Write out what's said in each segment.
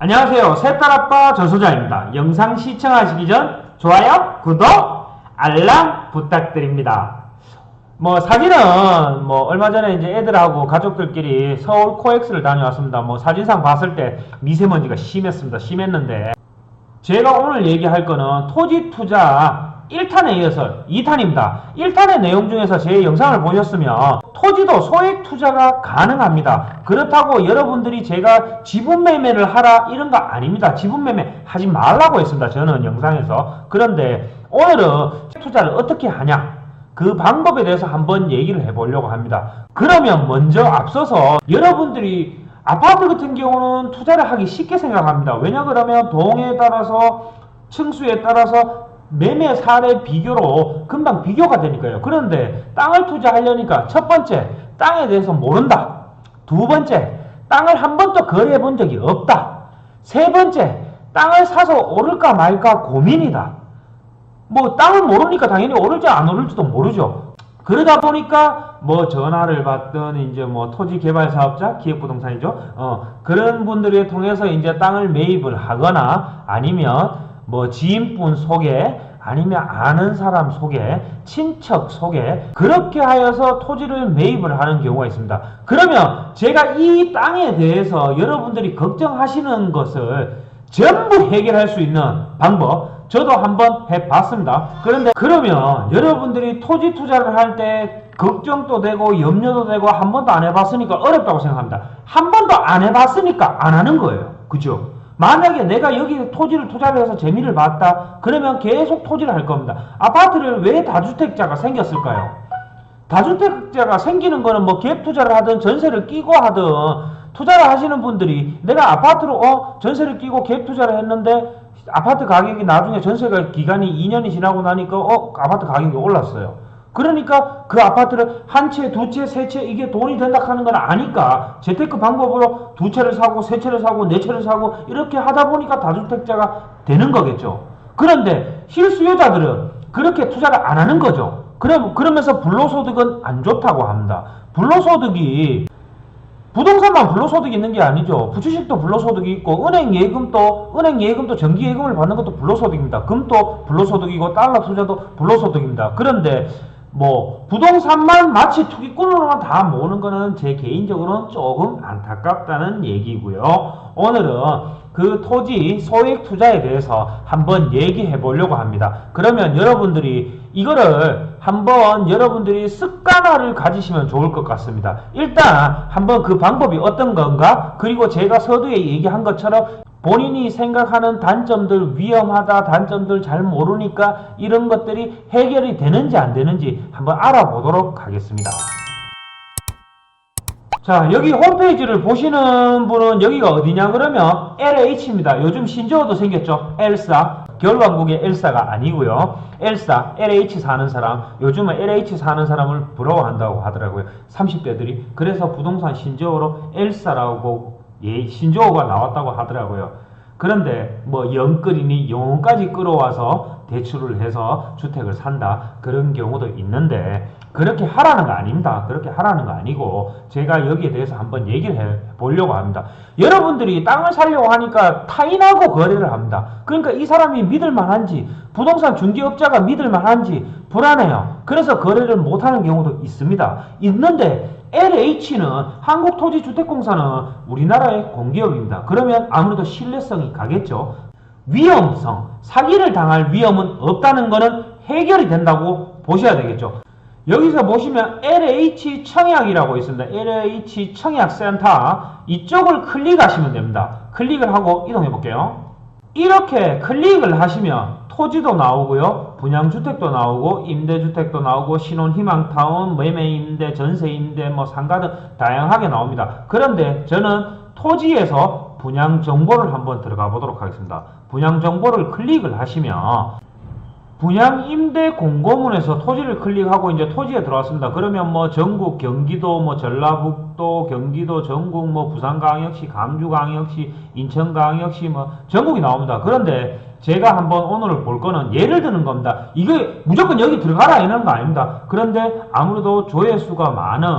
안녕하세요. 새딸아빠 전소장입니다. 영상 시청하시기 전 좋아요, 구독, 알람 부탁드립니다. 사진은 얼마 전에 이제 애들하고 가족들끼리 서울 코엑스를 다녀왔습니다. 사진상 봤을 때 미세먼지가 심했는데 제가 오늘 얘기할 거는 토지 투자 1탄에 이어서 2탄입니다. 1탄의 내용 중에서 제 영상을 보셨으면 토지도 소액 투자가 가능합니다. 그렇다고 여러분들이 제가 지분 매매를 하라 이런 거 아닙니다. 지분 매매 하지 말라고 했습니다. 저는 영상에서. 그런데 오늘은 투자를 어떻게 하냐, 그 방법에 대해서 한번 얘기를 해보려고 합니다. 그러면 먼저 앞서서 여러분들이 아파트 같은 경우는 투자를 하기 쉽게 생각합니다. 왜냐 그러면 동에 따라서 층수에 따라서 매매 사례 비교로 금방 비교가 되니까요. 그런데 땅을 투자하려니까 첫 번째, 땅에 대해서 모른다. 두 번째, 땅을 한 번도 거래해 본 적이 없다. 세 번째, 땅을 사서 오를까 말까 고민이다. 땅을 모르니까 당연히 오를지 안 오를지도 모르죠. 그러다 보니까 전화를 받든 이제 토지 개발 사업자, 기획부동산이죠. 그런 분들을 통해서 이제 땅을 매입을 하거나 아니면 지인분 소개, 아니면 아는 사람 소개, 친척 소개, 그렇게 하여서 토지를 매입을 하는 경우가 있습니다. 그러면 제가 이 땅에 대해서 여러분들이 걱정하시는 것을 전부 해결할 수 있는 방법 저도 한번 해봤습니다. 그런데 그러면 여러분들이 토지 투자를 할 때 걱정도 되고 염려도 되고 한 번도 안 해봤으니까 어렵다고 생각합니다. 한 번도 안 해봤으니까 안 하는 거예요. 그죠? 만약에 내가 여기 토지를 투자를 해서 재미를 봤다 그러면 계속 토지를 할 겁니다. 아파트를 왜 다주택자가 생겼을까요? 다주택자가 생기는 거는 갭 투자를 하든 전세를 끼고 하든 투자를 하시는 분들이 내가 아파트로 전세를 끼고 갭 투자를 했는데 아파트 가격이 나중에 전세가 기간이 2년이 지나고 나니까 아파트 가격이 올랐어요. 그러니까 그 아파트를 한 채, 두 채, 세 채 이게 돈이 된다 하는 건 아니까 재테크 방법으로 두 채를 사고 세 채를 사고 네 채를 사고 이렇게 하다 보니까 다주택자가 되는 거겠죠. 그런데 실수요자들은 그렇게 투자를 안 하는 거죠. 그러면서 불로소득은 안 좋다고 합니다. 불로소득이 부동산만 불로소득이 있는 게 아니죠. 부주식도 불로소득이 있고 은행 예금도 정기 예금을 받는 것도 불로소득입니다. 금도 불로소득이고 달러 투자도 불로소득입니다. 그런데 부동산만 마치 투기꾼으로만 다 모으는 거는 제 개인적으로는 조금 안타깝다는 얘기고요. 오늘은 그 토지 소액 투자에 대해서 한번 얘기해 보려고 합니다. 그러면 여러분들이 이거를 한번 여러분들이 습관화를 가지시면 좋을 것 같습니다. 일단 한번 그 방법이 어떤 건가, 그리고 제가 서두에 얘기한 것처럼 본인이 생각하는 단점들, 위험하다, 단점들 잘 모르니까 이런 것들이 해결이 되는지 안 되는지 한번 알아보도록 하겠습니다. 자, 여기 홈페이지를 보시는 분은 여기가 어디냐 그러면 LH입니다. 요즘 신조어도 생겼죠. 엘사. 겨울왕국의 엘사가 아니고요. 엘사, LH 사는 사람. 요즘은 LH 사는 사람을 부러워한다고 하더라고요. 30대들이. 그래서 부동산 신조어로 엘사라고 신조어가 나왔다고 하더라고요. 그런데 영끌이니 영혼까지 끌어와서 대출을 해서 주택을 산다 그런 경우도 있는데 그렇게 하라는 거 아닙니다. 그렇게 하라는 거 아니고 제가 여기에 대해서 한번 얘기를 해 보려고 합니다. 여러분들이 땅을 사려고 하니까 타인하고 거래를 합니다. 그러니까 이 사람이 믿을 만한지, 부동산 중개업자가 믿을 만한지 불안해요. 그래서 거래를 못하는 경우도 있는데 LH는 한국토지주택공사는 우리나라의 공기업입니다. 그러면 아무래도 신뢰성이 가겠죠. 위험성, 사기를 당할 위험은 없다는 것은 해결이 된다고 보셔야 되겠죠. 여기서 보시면 LH 청약이라고 있습니다. LH 청약센터 이쪽을 클릭하시면 됩니다. 클릭을 하고 이동해 볼게요. 이렇게 클릭을 하시면 토지도 나오고요, 분양주택도 나오고, 임대주택도 나오고, 신혼희망타운, 매매임대, 전세임대, 상가 등 다양하게 나옵니다. 그런데 저는 토지에서 분양정보를 한번 들어가 보도록 하겠습니다. 분양정보를 클릭을 하시면 분양 임대 공고문에서 토지를 클릭하고 이제 토지에 들어왔습니다. 그러면 뭐 전국, 경기도, 뭐 전라북도, 경기도, 전국, 뭐 부산광역시, 강주광역시, 인천광역시, 뭐 전국이 나옵니다. 그런데 제가 한번 오늘 볼 거는 예를 드는 겁니다. 이게 무조건 여기 들어가라 이런 거 아닙니다. 그런데 아무래도 조회수가 많은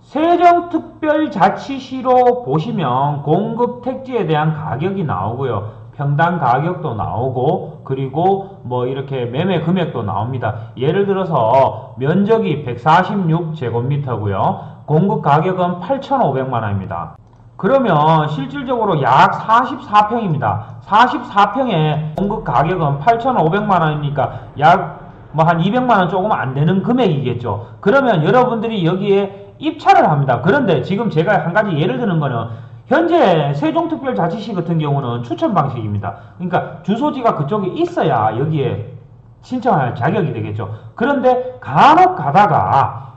세종특별자치시로 보시면 공급 택지에 대한 가격이 나오고요. 평당 가격도 나오고 그리고 뭐 이렇게 매매 금액도 나옵니다. 예를 들어서 면적이 146제곱미터고요. 공급 가격은 8,500만 원입니다. 그러면 실질적으로 약 44평입니다. 44평에 공급 가격은 8,500만 원이니까 약 뭐 한 200만 원 조금 안 되는 금액이겠죠. 그러면 여러분들이 여기에 입찰을 합니다. 그런데 지금 제가 한 가지 예를 드는 거는 현재 세종특별자치시 같은 경우는 추천 방식입니다. 그러니까 주소지가 그쪽에 있어야 여기에 신청할 자격이 되겠죠. 그런데 간혹 가다가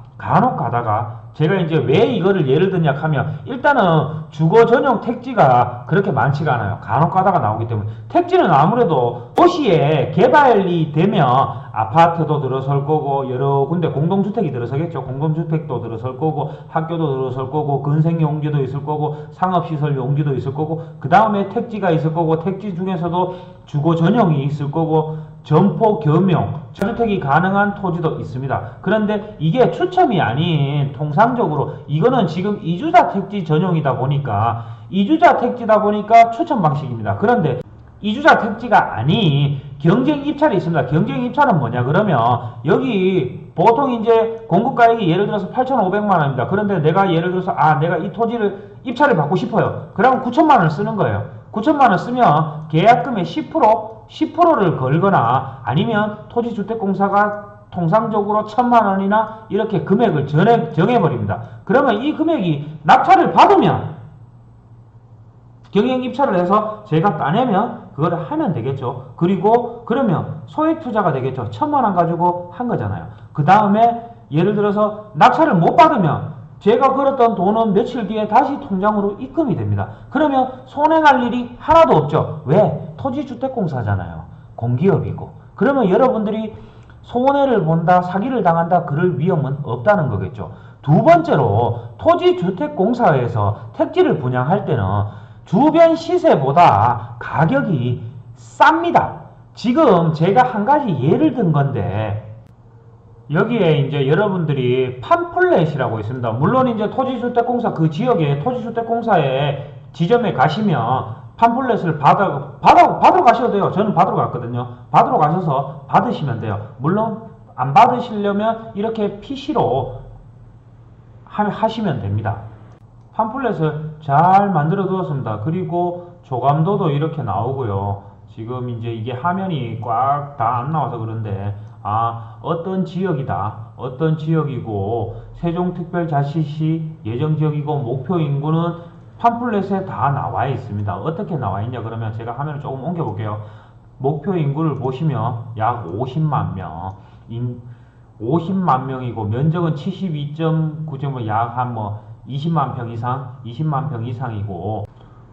제가 이제 왜 이거를 예를 드냐 하면 일단은 주거 전용 택지가 그렇게 많지가 않아요. 간혹 가다가 나오기 때문에 택지는 아무래도 도시에 개발이 되면 아파트도 들어설 거고 여러 군데 공동주택이 들어서겠죠. 공동주택도 들어설 거고 학교도 들어설 거고 근생용지도 있을 거고 상업시설 용지도 있을 거고 그 다음에 택지가 있을 거고 택지 중에서도 주거 전용이 있을 거고 점포 겸용 주택이 가능한 토지도 있습니다. 그런데 이게 추첨이 아닌 통상적으로 이거는 지금 이주자 택지 전용이다 보니까 이주자 택지다 보니까 추첨 방식입니다. 그런데 이주자 택지가 아닌 경쟁 입찰이 있습니다. 경쟁 입찰은 뭐냐 그러면 여기 보통 이제 공급가액이 예를 들어서 8,500만 원입니다. 그런데 내가 예를 들어서 내가 이 토지를 입찰을 받고 싶어요. 그러면 9천만 원을 쓰는 거예요. 9천만 원 쓰면 계약금의 10%를 걸거나 아니면 토지주택공사가 통상적으로 1,000만 원이나 이렇게 금액을 정해버립니다. 그러면 이 금액이 낙찰을 받으면 경영 입찰을 해서 제가 따내면 그거를 하면 되겠죠. 그리고 그러면 소액 투자가 되겠죠. 1,000만 원 가지고 한 거잖아요. 그 다음에 예를 들어서 낙찰을 못 받으면 제가 걸었던 돈은 며칠 뒤에 다시 통장으로 입금이 됩니다. 그러면 손해날 일이 하나도 없죠. 왜? 토지주택공사잖아요. 공기업이고. 그러면 여러분들이 손해를 본다, 사기를 당한다, 그럴 위험은 없다는 거겠죠. 두 번째로 토지주택공사에서 택지를 분양할 때는 주변 시세보다 가격이 쌉니다. 지금 제가 한 가지 예를 든 건데 여기에 이제 여러분들이 팜플렛이라고 있습니다. 물론 이제 토지주택공사 그 지역에 토지주택공사의 지점에 가시면 팜플렛을 받으러 가셔도 돼요. 저는 받으러 갔거든요. 받으러 가셔서 받으시면 돼요. 물론 안 받으시려면 이렇게 PC로 하시면 됩니다. 팜플렛을 잘 만들어 두었습니다. 그리고 조감도도 이렇게 나오고요. 지금 이제 이게 화면이 꽉 다 안 나와서 그런데 어떤 지역이다. 어떤 지역이고 세종특별자치시 예정지역이고 목표 인구는 팜플렛에 다 나와 있습니다. 어떻게 나와 있냐 그러면 제가 화면을 조금 옮겨 볼게요. 목표 인구를 보시면 약 50만 명 50만 명이고 면적은 72.9점 약 한 20만 평 이상 20만 평 이상이고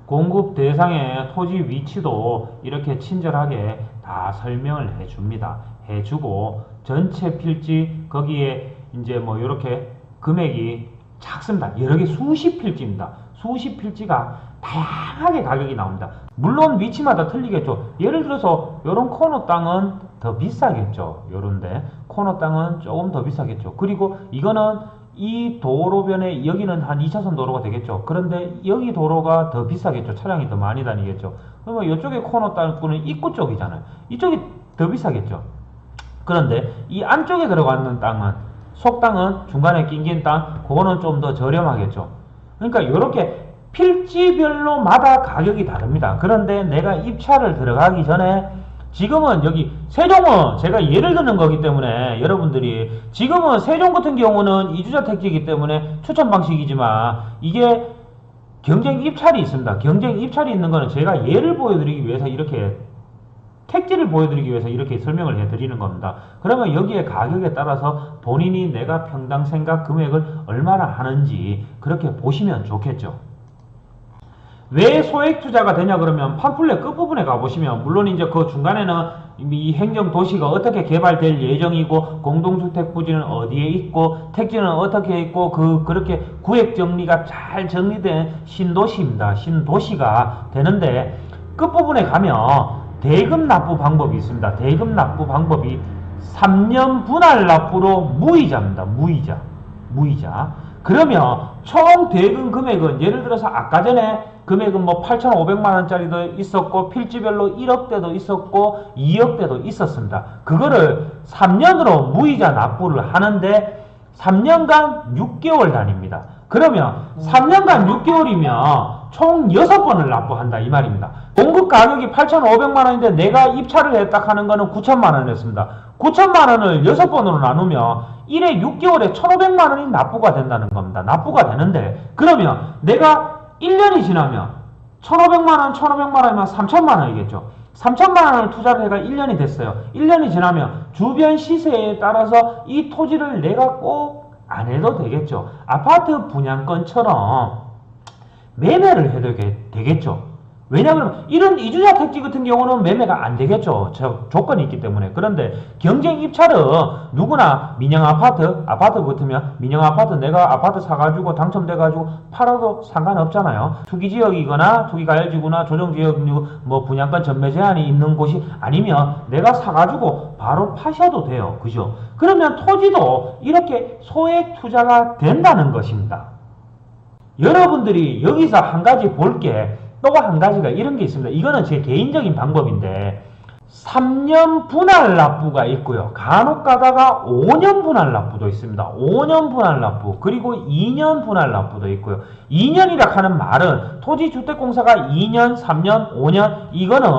공급 대상의 토지 위치도 이렇게 친절하게 다 설명을 해줍니다. 해주고 전체 필지 거기에 이제 이렇게 금액이 작습니다. 여러 개 수십 필지입니다. 수십 필지가 다양하게 가격이 나옵니다. 물론 위치마다 틀리겠죠. 예를 들어서 요런 코너 땅은 더 비싸겠죠. 요런데 코너 땅은 조금 더 비싸겠죠. 그리고 이거는 이 도로변에 여기는 한 2차선 도로가 되겠죠. 그런데 여기 도로가 더 비싸겠죠. 차량이 더 많이 다니겠죠. 그러면 이쪽에 코너 땅은 입구 쪽이잖아요. 이쪽이 더 비싸겠죠. 그런데 이 안쪽에 들어가는 땅은 속땅은 중간에 낑긴 땅 그거는 좀 더 저렴하겠죠. 그러니까 이렇게 필지별로마다 가격이 다릅니다. 그런데 내가 입찰을 들어가기 전에 지금은 여기 세종은 제가 예를 드는 거기 때문에 여러분들이 지금은 세종 같은 경우는 이주자 택지이기 때문에 추천 방식이지만 이게 경쟁 입찰이 있습니다. 경쟁 입찰이 있는 거는 제가 예를 보여드리기 위해서 이렇게 택지를 보여드리기 위해서 이렇게 설명을 해드리는 겁니다. 그러면 여기에 가격에 따라서 본인이 내가 평당 생각 금액을 얼마나 하는지 그렇게 보시면 좋겠죠. 왜 소액 투자가 되냐 그러면 팜플렛 끝부분에 가보시면 물론 이제 그 중간에는 이 행정도시가 어떻게 개발될 예정이고 공동주택 부지는 어디에 있고 택지는 어떻게 있고 그렇게 구획 정리가 잘 정리된 신도시입니다. 신도시가 되는데 끝부분에 가면 대금 납부 방법이 있습니다. 대금 납부 방법이 3년 분할 납부로 무이자입니다. 무이자. 그러면 총 대금 금액은 예를 들어서 아까 전에 금액은 뭐 8,500만원짜리도 있었고 필지별로 1억대도 있었고 2억대도 있었습니다. 그거를 3년으로 무이자 납부를 하는데 3년간 6개월 단위입니다. 그러면 3년간 6개월이면 총 6번을 납부한다 이 말입니다. 공급 가격이 8,500만원인데 내가 입찰을 했다 하는 거는 9천만원이었습니다. 9천만원을 6번으로 나누면 1회 6개월에 1,500만원이 납부가 된다는 겁니다. 납부가 되는데 그러면 내가 1년이 지나면 1,500만원, 1,500만원이면 3천만원이겠죠. 3천만원을 투자를 해가 1년이 됐어요. 1년이 지나면 주변 시세에 따라서 이 토지를 내가 꼭 안 해도 되겠죠. 아파트 분양권처럼 매매를 해도 되겠죠. 왜냐하면 이런 이주자 택지 같은 경우는 매매가 안 되겠죠. 조건이 있기 때문에. 그런데 경쟁 입찰은 누구나 민영 아파트 같으면 민영 아파트 내가 아파트 사가지고 당첨돼가지고 팔아도 상관없잖아요. 투기지역이거나 투기가열지구나 조정지역 뭐 분양권 전매 제한이 있는 곳이 아니면 내가 사가지고 바로 파셔도 돼요. 그죠? 그러면 토지도 이렇게 소액 투자가 된다는 것입니다. 여러분들이 여기서 한 가지 볼 게 또 한 가지가 이런 게 있습니다. 이거는 제 개인적인 방법인데 3년 분할 납부가 있고요. 간혹 가다가 5년 분할 납부도 있습니다. 5년 분할 납부 그리고 2년 분할 납부도 있고요. 2년이라 하는 말은 토지주택공사가 2년, 3년, 5년 이거는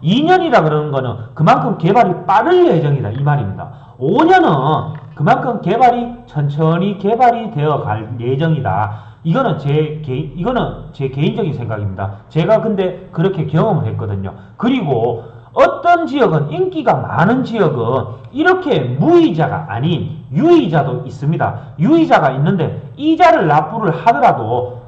2년이라 그러는 거는 그만큼 개발이 빠를 예정이다 이 말입니다. 5년은 그만큼 개발이 천천히 개발이 되어 갈 예정이다. 이거는 제 개인적인 생각입니다. 제가 근데 그렇게 경험을 했거든요. 그리고 어떤 지역은 인기가 많은 지역은 이렇게 무이자가 아닌 유이자도 있습니다. 유이자가 있는데 이자를 납부를 하더라도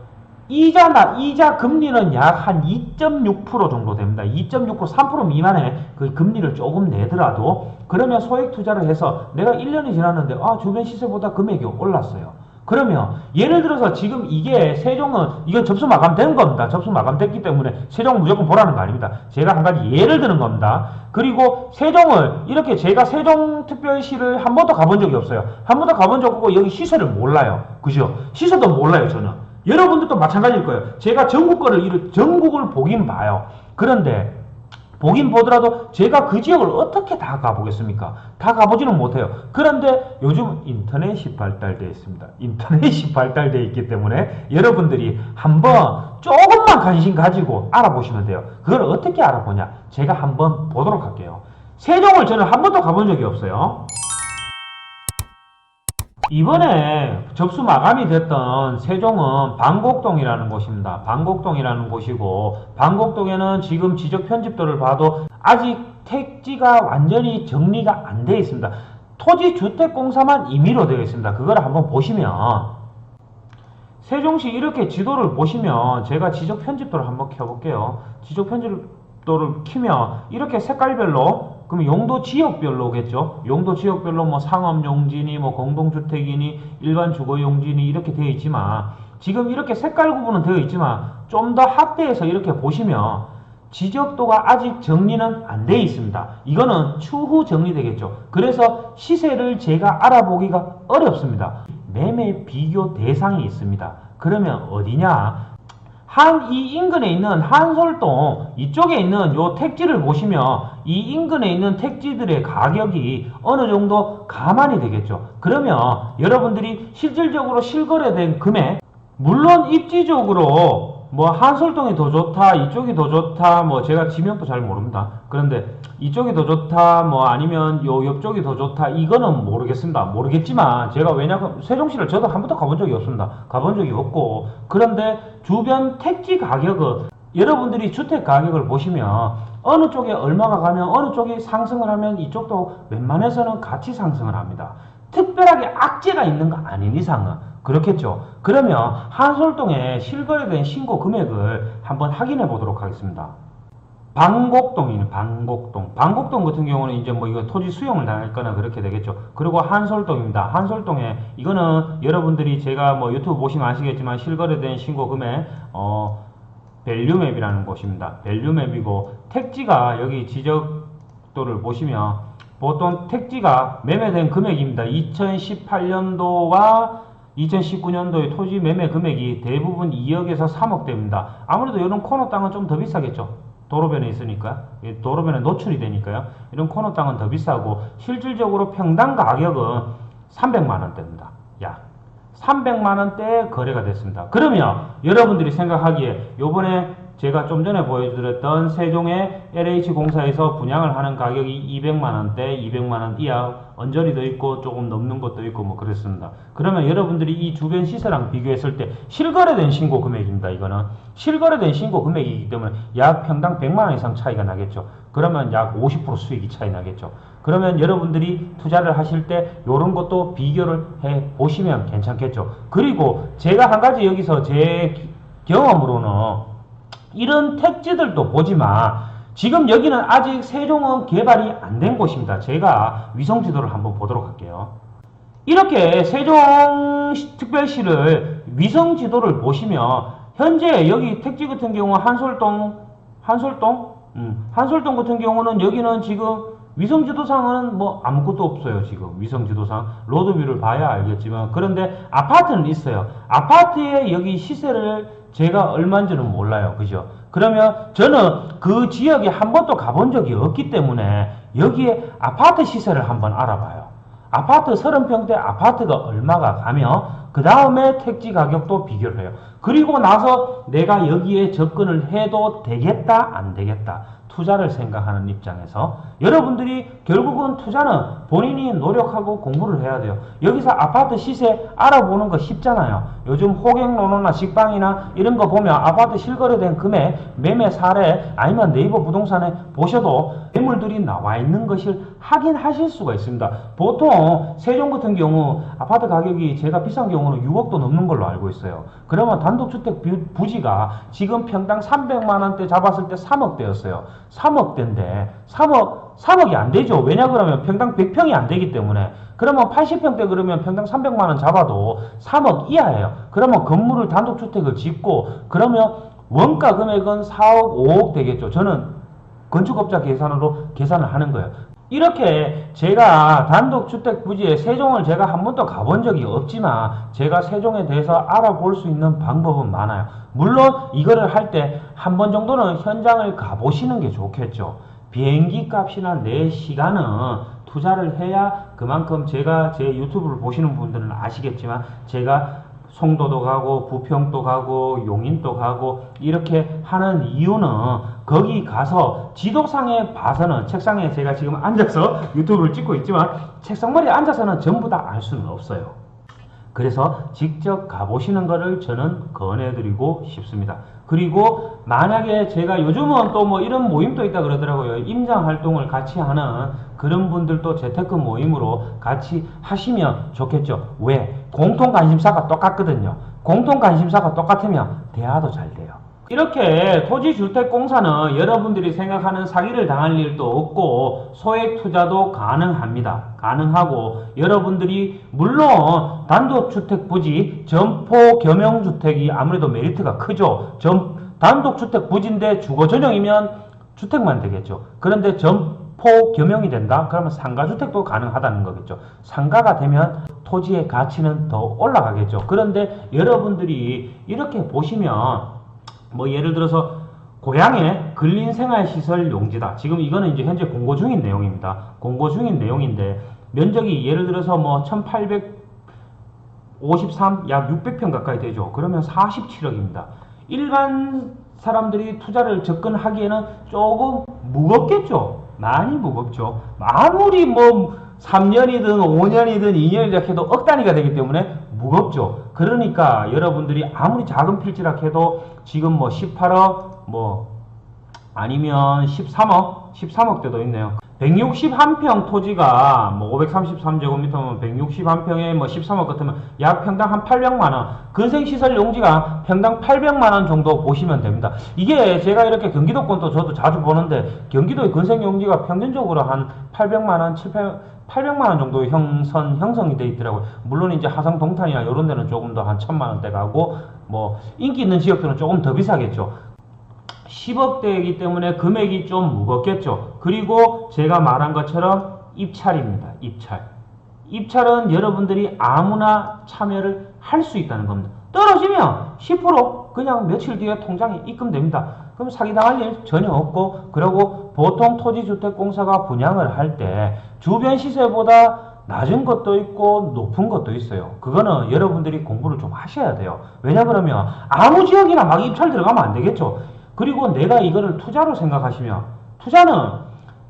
이자 금리는 약 한 2.6% 정도 됩니다. 2.6% 3% 미만의 그 금리를 조금 내더라도 그러면 소액 투자를 해서 내가 1년이 지났는데 주변 시세보다 금액이 올랐어요. 그러면 예를 들어서 지금 이게 세종은 이건 접수 마감된 겁니다. 접수 마감됐기 때문에 세종은 무조건 보라는 거 아닙니다. 제가 한 가지 예를 드는 겁니다. 그리고 세종을 이렇게 제가 세종특별시를 한 번도 가본 적이 없어요. 한 번도 가본 적 없고 여기 시세를 몰라요. 그죠? 시세도 몰라요 저는. 여러분들도 마찬가지일 거예요. 제가 전국을 보긴 봐요. 그런데 보긴 보더라도 제가 그 지역을 어떻게 다 가보겠습니까? 다 가보지는 못해요. 그런데 요즘 인터넷이 발달되어 있습니다. 인터넷이 발달되어 있기 때문에 여러분들이 한번 조금만 관심 가지고 알아보시면 돼요. 그걸 어떻게 알아보냐? 제가 한번 보도록 할게요. 세종을 저는 한 번도 가본 적이 없어요. 이번에 접수 마감이 됐던 세종은 방곡동이라는 곳입니다. 방곡동이라는 곳이고 방곡동에는 지금 지적 편집도를 봐도 아직 택지가 완전히 정리가 안 되어 있습니다. 토지주택공사만 임의로 되어 있습니다. 그걸 한번 보시면 세종시 이렇게 지도를 보시면 제가 지적 편집도를 한번 켜볼게요. 지적 편집도를 키면 이렇게 색깔별로 그럼 용도 지역별로겠죠. 용도 지역별로 뭐 상업용지니 뭐 공동주택이니 일반 주거용지니 이렇게 되어 있지만 지금 이렇게 색깔 구분은 되어 있지만 좀 더 확대해서 이렇게 보시면 지적도가 아직 정리는 안 되어 있습니다. 이거는 추후 정리되겠죠. 그래서 시세를 제가 알아보기가 어렵습니다. 매매 비교 대상이 있습니다. 그러면 어디냐? 이 인근에 있는 한솔동 이쪽에 있는 요 택지를 보시면 이 인근에 있는 택지들의 가격이 어느 정도 감안이 되겠죠. 그러면 여러분들이 실질적으로 실거래된 금액 물론 입지적으로 뭐 한솔동이 더 좋다 이쪽이 더 좋다 뭐 제가 지명도 잘 모릅니다. 그런데 이쪽이 더 좋다 뭐 아니면 요 옆쪽이 더 좋다 이거는 모르겠지만 제가 왜냐면 세종시를 저도 한 번도 가본 적이 없습니다. 가본 적이 없고 그런데 주변 택지 가격은 여러분들이 주택 가격을 보시면 어느 쪽에 얼마가 가면 어느 쪽이 상승을 하면 이쪽도 웬만해서는 같이 상승을 합니다. 특별하게 악재가 있는 거 아닌 이상은 그렇겠죠. 그러면 한솔동에 실거래된 신고 금액을 한번 확인해 보도록 하겠습니다. 방곡동이네, 방곡동. 방곡동 같은 경우는 이제 뭐 이거 토지 수용을 당했거나 그렇게 되겠죠. 그리고 한솔동입니다. 한솔동에 이거는 여러분들이 제가 뭐 유튜브 보시면 아시겠지만 실거래된 신고 금액 밸류맵이라는 곳입니다. 밸류맵이고 택지가 여기 지적도를 보시면 보통 택지가 매매된 금액입니다. 2018년도와 2019년도의 토지 매매 금액이 대부분 2억에서 3억대입니다. 아무래도 이런 코너 땅은 좀 더 비싸겠죠. 도로변에 있으니까, 도로변에 노출이 되니까요. 이런 코너 땅은 더 비싸고 실질적으로 평당 가격은 300만원대입니다. 약 300만원대에 거래가 됐습니다. 그러면 여러분들이 생각하기에 요번에 제가 좀 전에 보여드렸던 세종의 LH공사에서 분양을 하는 가격이 200만원대, 200만원 이하, 언저리도 있고 조금 넘는 것도 있고 뭐 그렇습니다. 그러면 여러분들이 이 주변 시세랑 비교했을 때 실거래된 신고 금액입니다. 이거는 실거래된 신고 금액이기 때문에 약 평당 100만원 이상 차이가 나겠죠. 그러면 약 50% 수익이 차이 나겠죠. 그러면 여러분들이 투자를 하실 때 이런 것도 비교를 해 보시면 괜찮겠죠. 그리고 제가 한 가지 여기서 제 경험으로는 이런 택지들도 보지만 지금 여기는 아직 세종은 개발이 안 된 곳입니다. 제가 위성지도를 한번 보도록 할게요. 이렇게 세종특별시를 위성지도를 보시면 현재 여기 택지 같은 경우 한솔동 같은 경우는 여기는 지금 위성지도상은 뭐 아무것도 없어요. 지금 위성지도상 로드뷰를 봐야 알겠지만 그런데 아파트는 있어요. 아파트에 여기 시세를 제가 얼마인지는 몰라요. 그죠? 그러면 저는 그 지역에 한 번도 가본 적이 없기 때문에 여기에 아파트 시세를 한번 알아봐요. 아파트 30평대 아파트가 얼마가 가며 그 다음에 택지 가격도 비교를 해요. 그리고 나서 내가 여기에 접근을 해도 되겠다 안 되겠다 투자를 생각하는 입장에서 여러분들이 결국은 투자는 본인이 노력하고 공부를 해야 돼요. 여기서 아파트 시세 알아보는 거 쉽잖아요. 요즘 호갱노노나 식빵이나 이런 거 보면 아파트 실거래된 금액, 매매 사례 아니면 네이버 부동산에 보셔도 매물들이 나와 있는 것을 확인하실 수가 있습니다. 보통 세종 같은 경우 아파트 가격이 제가 비싼 경우는 6억도 넘는 걸로 알고 있어요. 그러면 단독주택 부지가 지금 평당 300만원대 잡았을 때 3억대였어요. 3억대인데 3억이 안 되죠. 왜냐 그러면 평당 100평이 안 되기 때문에. 그러면 80평대 그러면 평당 300만원 잡아도 3억 이하예요. 그러면 건물을 단독주택을 짓고 그러면 원가 금액은 4억 5억 되겠죠. 저는 건축업자 계산으로 계산을 하는 거예요. 이렇게 제가 단독주택 부지에 세종을 제가 한 번도 가본 적이 없지만 제가 세종에 대해서 알아볼 수 있는 방법은 많아요. 물론 이거를 할 때 한 번 정도는 현장을 가보시는 게 좋겠죠. 비행기 값이나 내 시간은 투자를 해야 그만큼 제가 제 유튜브를 보시는 분들은 아시겠지만 제가 송도도 가고 부평도 가고 용인도 가고 이렇게 하는 이유는 거기 가서 지도상에 봐서는 책상에 제가 지금 앉아서 유튜브를 찍고 있지만 책상머리에 앉아서는 전부 다 알 수는 없어요. 그래서 직접 가보시는 것을 저는 권해드리고 싶습니다. 그리고 만약에 제가 요즘은 또 뭐 이런 모임도 있다 그러더라고요. 임장 활동을 같이 하는 그런 분들도 재테크 모임으로 같이 하시면 좋겠죠. 왜? 공통 관심사가 똑같거든요. 공통 관심사가 똑같으면 대화도 잘 돼요. 이렇게 토지주택공사는 여러분들이 생각하는 사기를 당할 일도 없고 소액 투자도 가능합니다. 가능하고 여러분들이 물론 단독주택 부지, 점포 겸용주택이 아무래도 메리트가 크죠. 단독주택 부지인데 주거 전용이면 주택만 되겠죠. 그런데 점포 겸용이 된다? 그러면 상가주택도 가능하다는 거겠죠. 상가가 되면 토지의 가치는 더 올라가겠죠. 그런데 여러분들이 이렇게 보시면 뭐 예를 들어서 고향에 근린생활시설 용지다. 지금 이거는 이제 현재 공고 중인 내용입니다. 공고 중인 내용인데 면적이 예를 들어서 뭐 1853, 약 600평 가까이 되죠. 그러면 47억입니다. 일반 사람들이 투자를 접근하기에는 조금 무겁겠죠. 많이 무겁죠. 아무리 뭐 3년이든 5년이든 2년이라 해도 억 단위가 되기 때문에 무겁죠. 그러니까 여러분들이 아무리 작은 필지라 해도 지금 뭐 18억 뭐 아니면 13억대도 있네요. 161평 토지가 뭐 533제곱미터면 161평에 뭐 13억 같으면 약 평당 한 800만원, 근생시설 용지가 평당 800만원 정도 보시면 됩니다. 이게 제가 이렇게 경기도권도 저도 자주 보는데 경기도의 근생용지가 평균적으로 한 800만원, 800만원 정도 형성이 되어 있더라고요. 물론 이제 하성 동탄이나 이런 데는 조금 더 한 1000만원대 가고, 뭐 인기 있는 지역들은 조금 더 비싸겠죠. 10억대이기 때문에 금액이 좀 무겁겠죠. 그리고 제가 말한 것처럼 입찰입니다. 입찰은 여러분들이 아무나 참여를 할 수 있다는 겁니다. 떨어지면 10% 그냥 며칠 뒤에 통장에 입금됩니다. 그럼 사기당할 일 전혀 없고, 그리고 보통 토지주택공사가 분양을 할 때 주변 시세보다 낮은 것도 있고 높은 것도 있어요. 그거는 여러분들이 공부를 좀 하셔야 돼요. 왜냐 그러면 아무 지역이나 막 입찰 들어가면 안 되겠죠. 그리고 내가 이거를 투자로 생각하시면, 투자는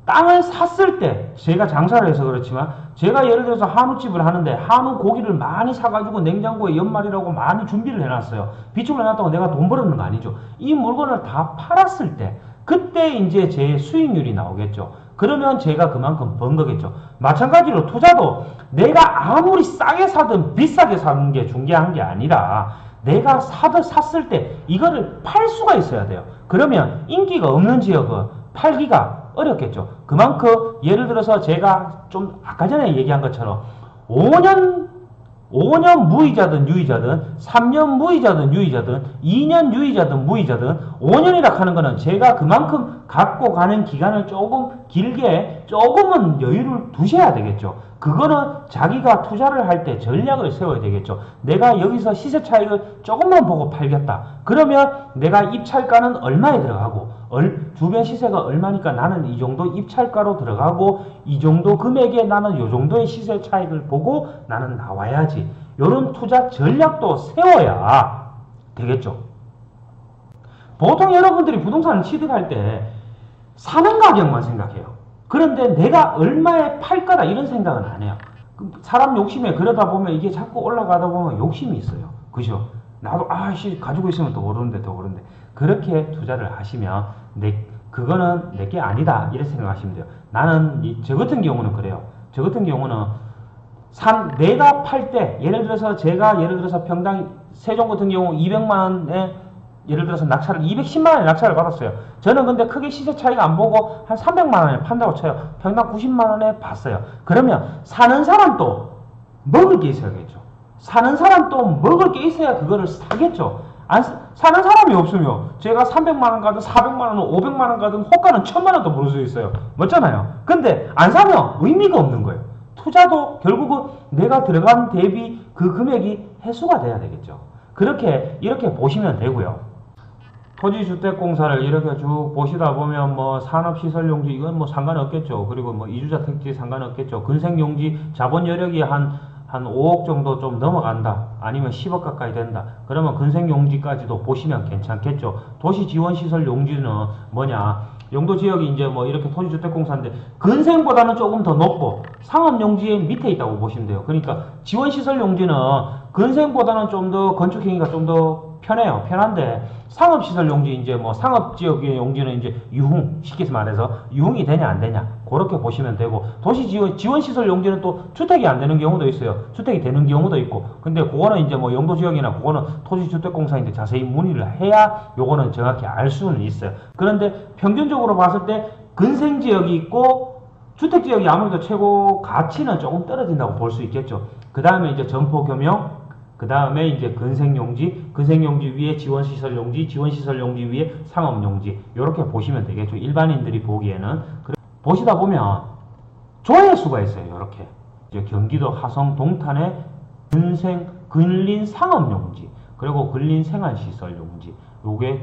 땅을 샀을 때, 제가 장사를 해서 그렇지만 제가 예를 들어서 한우집을 하는데 한우 고기를 많이 사가지고 냉장고에 연말이라고 많이 준비를 해놨어요. 비축을 해놨다고 내가 돈 벌었는 거 아니죠. 이 물건을 다 팔았을 때 그때 이제 제 수익률이 나오겠죠. 그러면 제가 그만큼 번 거겠죠. 마찬가지로 투자도 내가 아무리 싸게 사든 비싸게 사는 게 중요한 게 아니라 내가 샀을 때 이거를 팔 수가 있어야 돼요. 그러면 인기가 없는 지역은 팔기가 어렵겠죠. 그만큼 예를 들어서 제가 좀 아까 전에 얘기한 것처럼 5년 무이자든 유이자든 3년 무이자든 유이자든 2년 유이자든 무이자든 5년이라 하는 거는 제가 그만큼 갖고 가는 기간을 조금 길게 조금은 여유를 두셔야 되겠죠. 그거는 자기가 투자를 할 때 전략을 세워야 되겠죠. 내가 여기서 시세 차익을 조금만 보고 팔겠다. 그러면 내가 입찰가는 얼마에 들어가고 주변 시세가 얼마니까 나는 이 정도 입찰가로 들어가고 이 정도 금액에 나는 이 정도의 시세 차익을 보고 나는 나와야지. 이런 투자 전략도 세워야 되겠죠. 보통 여러분들이 부동산을 취득할 때 사는 가격만 생각해요. 그런데 내가 얼마에 팔 거다 이런 생각은 안 해요. 사람 욕심에 그러다 보면 이게 자꾸 올라가다 보면 욕심이 있어요. 그죠? 나도 가지고 있으면 더 오르는데 그렇게 투자를 하시면 그거는 내게 아니다 이렇게 생각하시면 돼요. 저 같은 경우는 그래요. 저 같은 경우는 내가 팔 때 예를 들어서 평당 세종 같은 경우 200만원에 예를 들어서 210만원에 낙찰을 받았어요. 저는 근데 크게 시세 차이가 안 보고 한 300만원에 판다고 쳐요. 평당 90만원에 봤어요. 그러면 사는 사람도 먹을 게 있어야겠죠. 사는 사람도 먹을 게 있어야 그거를 사겠죠. 사는 사람이 없으면 제가 300만원 가든 400만원, 500만원 가든 호가는 1000만원도 모를 수 있어요. 맞잖아요. 근데 안 사면 의미가 없는 거예요. 투자도 결국은 내가 들어간 대비 그 금액이 회수가 돼야 되겠죠. 이렇게 보시면 되고요. 토지주택공사를 이렇게 쭉 보시다 보면 뭐 산업시설용지 이건 뭐 상관없겠죠. 그리고 뭐 이주자 택지 상관없겠죠. 근생용지 자본 여력이 한 5억 정도 좀 넘어간다. 아니면 10억 가까이 된다. 그러면 근생용지까지도 보시면 괜찮겠죠. 도시지원시설용지는 용도지역이 이제 뭐 이렇게 토지주택공사인데 근생보다는 조금 더 높고 상업용지의 밑에 있다고 보시면 돼요. 그러니까 지원시설용지는 근생보다는 좀 더 건축행위가 좀 더 편한데 상업시설 용지 이제 뭐 상업지역의 용지는 이제 쉽게 말해서 유흥이 되냐 안 되냐 그렇게 보시면 되고, 지원시설 용지는 또 주택이 안 되는 경우도 있어요. 주택이 되는 경우도 있고. 근데 그거는 이제 뭐 용도지역이나 그거는 토지주택공사인데 자세히 문의를 해야 요거는 정확히 알 수는 있어요. 그런데 평균적으로 봤을 때 근생지역이 있고 주택지역이 아무래도 최고 가치는 조금 떨어진다고 볼 수 있겠죠. 그 다음에 이제 점포겸용, 그 다음에 이제 근생용지 위에 지원시설용지, 지원시설용지 위에 상업용지, 이렇게 보시면 되겠죠. 일반인들이 보기에는. 보시다 보면 조회수가 있어요. 이렇게 이제 경기도 하성 동탄의 근린 상업용지, 그리고 근린 생활시설용지, 요게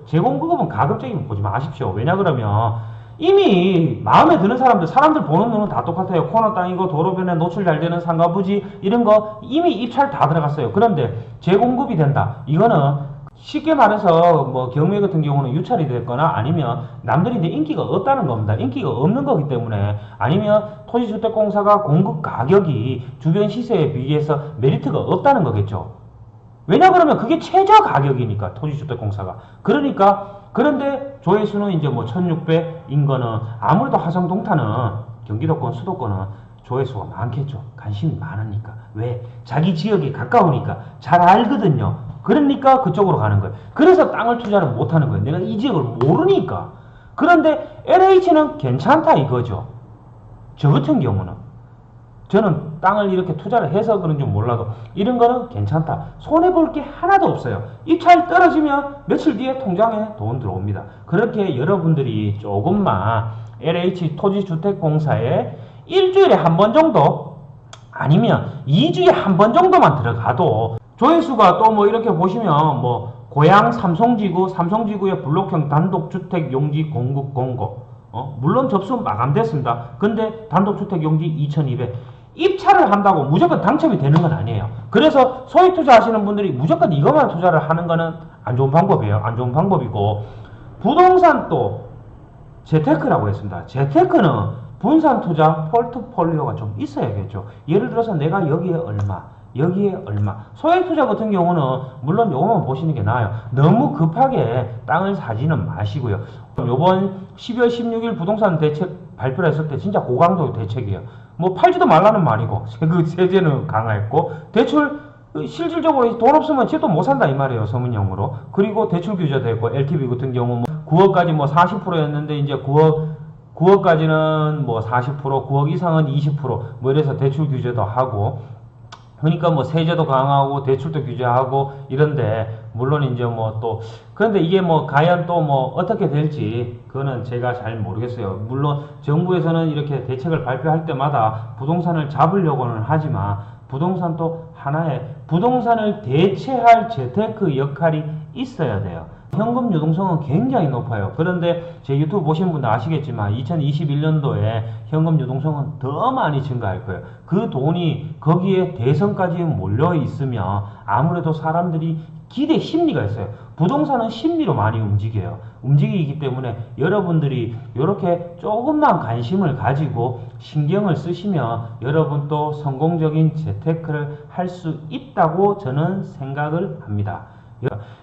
재공급은 가급적이면 보지 마십시오. 왜냐 그러면 이미 마음에 드는 사람들 보는 눈은 다 똑같아요. 코너 땅이고 도로변에 노출 잘 되는 상가 부지 이런 거 이미 입찰 다 들어갔어요. 그런데 재공급이 된다. 이거는 쉽게 말해서 뭐 경매 같은 경우는 유찰이 됐거나 아니면 남들이 이제 인기가 없다는 겁니다. 인기가 없는 거기 때문에, 아니면 토지주택공사가 공급 가격이 주변 시세에 비해서 메리트가 없다는 거겠죠. 왜냐 그러면 그게 최저 가격이니까 토지주택공사가. 그러니까 그런데 조회수는 이제 뭐 1600인 거는 아무래도 화성동탄은 경기도권, 수도권은 조회수가 많겠죠. 관심이 많으니까. 왜? 자기 지역에 가까우니까 잘 알거든요. 그러니까 그쪽으로 가는 거예요. 그래서 땅을 투자를 못하는 거예요. 내가 이 지역을 모르니까. 그런데 LH는 괜찮다 이거죠. 저 같은 경우는 저는 땅을 이렇게 투자를 해서 그런지 몰라도 이런 거는 괜찮다. 손해볼 게 하나도 없어요. 입찰 떨어지면 며칠 뒤에 통장에 돈 들어옵니다. 그렇게 여러분들이 조금만 LH 토지주택공사에 일주일에 한 번 정도 아니면 2주에 한 번 정도만 들어가도 조회수가 또 뭐 이렇게 보시면 뭐 고양 삼성지구의 블록형 단독주택 용지 공급 공고 물론 접수 마감됐습니다. 근데 단독주택 용지 2200 입찰을 한다고 무조건 당첨이 되는 건 아니에요. 그래서 소액 투자하시는 분들이 무조건 이것만 투자를 하는 거는 안 좋은 방법이에요. 안 좋은 방법이고 부동산 또 재테크라고 했습니다. 재테크는 분산 투자 포트폴리오가 좀 있어야겠죠. 예를 들어서 내가 여기에 얼마, 여기에 얼마. 소액 투자 같은 경우는 물론 요거만 보시는 게 나아요. 너무 급하게 땅을 사지는 마시고요. 요번 12월 16일 부동산 대책 발표를 했을 때 진짜 고강도 대책이에요. 뭐 팔지도 말라는 말이고 그 세제는 강화했고 대출 실질적으로 돈 없으면 집도 못 산다 이 말이에요. 서문형으로. 그리고 대출 규제도 했고 LTV 같은 경우 뭐 9억까지 뭐 40%였는데 이제 9억까지는 뭐 40%, 9억 이상은 20%뭐 이래서 대출 규제도 하고 그러니까 뭐 세제도 강화하고 대출도 규제하고 이런데 물론 이제 뭐 또 그런데 이게 뭐 과연 또 뭐 어떻게 될지 그거는 제가 잘 모르겠어요. 물론 정부에서는 이렇게 대책을 발표할 때마다 부동산을 잡으려고는 하지만 부동산도 하나의 부동산을 대체할 재테크 역할이 있어야 돼요. 현금 유동성은 굉장히 높아요. 그런데 제 유튜브 보신 분들 아시겠지만 2021년도에 현금 유동성은 더 많이 증가할 거예요. 그 돈이 거기에 대선까지 몰려 있으면 아무래도 사람들이 기대 심리가 있어요. 부동산은 심리로 많이 움직여요. 움직이기 때문에 여러분들이 이렇게 조금만 관심을 가지고 신경을 쓰시면 여러분도 성공적인 재테크를 할 수 있다고 저는 생각을 합니다.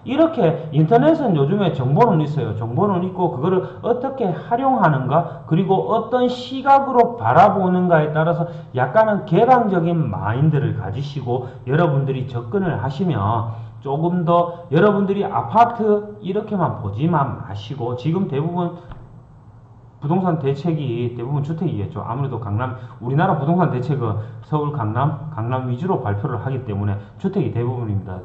이렇게 인터넷은 요즘에 정보는 있어요. 정보는 있고 그거를 어떻게 활용하는가 그리고 어떤 시각으로 바라보는가에 따라서 약간은 개방적인 마인드를 가지시고 여러분들이 접근을 하시면 조금 더 여러분들이 아파트 이렇게만 보지만 마시고 지금 대부분 부동산 대책이 대부분 주택이겠죠. 아무래도 강남, 우리나라 부동산 대책은 서울, 강남 위주로 발표를 하기 때문에 주택이 대부분입니다.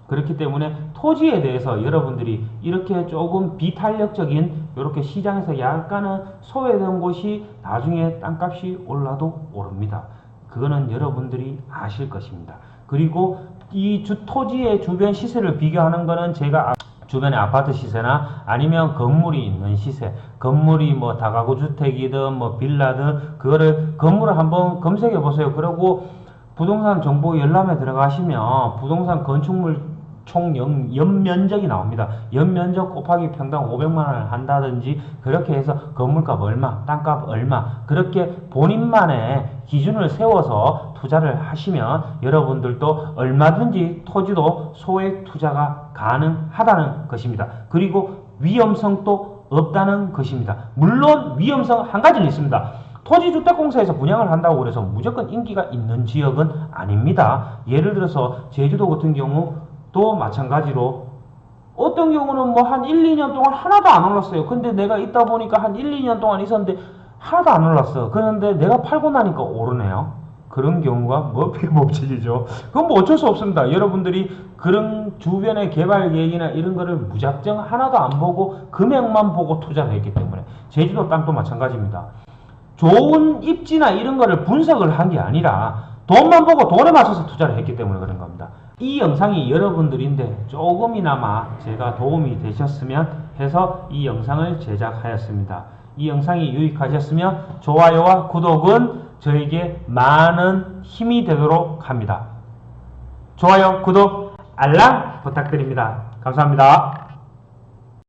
그렇기 때문에 토지에 대해서 여러분들이 이렇게 조금 비탄력적인 이렇게 시장에서 약간은 소외된 곳이 나중에 땅값이 올라도 오릅니다. 그거는 여러분들이 아실 것입니다. 그리고 이 토지의 주변 시세를 비교하는 거는 제가 주변에 아파트 시세나 아니면 건물이 있는 시세, 건물이 뭐 다가구 주택이든 뭐 빌라든 그거를 건물을 한번 검색해 보세요. 그리고 부동산 정보 열람에 들어가시면 부동산 건축물 총 연면적이 나옵니다. 연면적 곱하기 평당 500만원을 한다든지 그렇게 해서 건물값 얼마, 땅값 얼마 그렇게 본인만의 기준을 세워서 투자를 하시면 여러분들도 얼마든지 토지도 소액 투자가 가능하다는 것입니다. 그리고 위험성도 없다는 것입니다. 물론 위험성 한 가지는 있습니다. 토지주택공사에서 분양을 한다고 그래서 무조건 인기가 있는 지역은 아닙니다. 예를 들어서 제주도 같은 경우도 마찬가지로 어떤 경우는 뭐 한 1, 2년 동안 하나도 안 올랐어요. 근데 내가 있다 보니까 한 1, 2년 동안 있었는데 하나도 안 올랐어. 그런데 내가 팔고 나니까 오르네요. 그런 경우가 법칙이죠. 그건 뭐 어쩔 수 없습니다. 여러분들이 그런 주변의 개발 계획이나 이런 거를 무작정 하나도 안 보고 금액만 보고 투자를 했기 때문에 제주도 땅도 마찬가지입니다. 좋은 입지나 이런 거를 분석을 한 게 아니라 돈만 보고 돈에 맞춰서 투자를 했기 때문에 그런 겁니다. 이 영상이 여러분들인데 조금이나마 제가 도움이 되셨으면 해서 이 영상을 제작하였습니다. 이 영상이 유익하셨으면 좋아요와 구독은 저에게 많은 힘이 되도록 합니다. 좋아요, 구독, 알람 부탁드립니다. 감사합니다.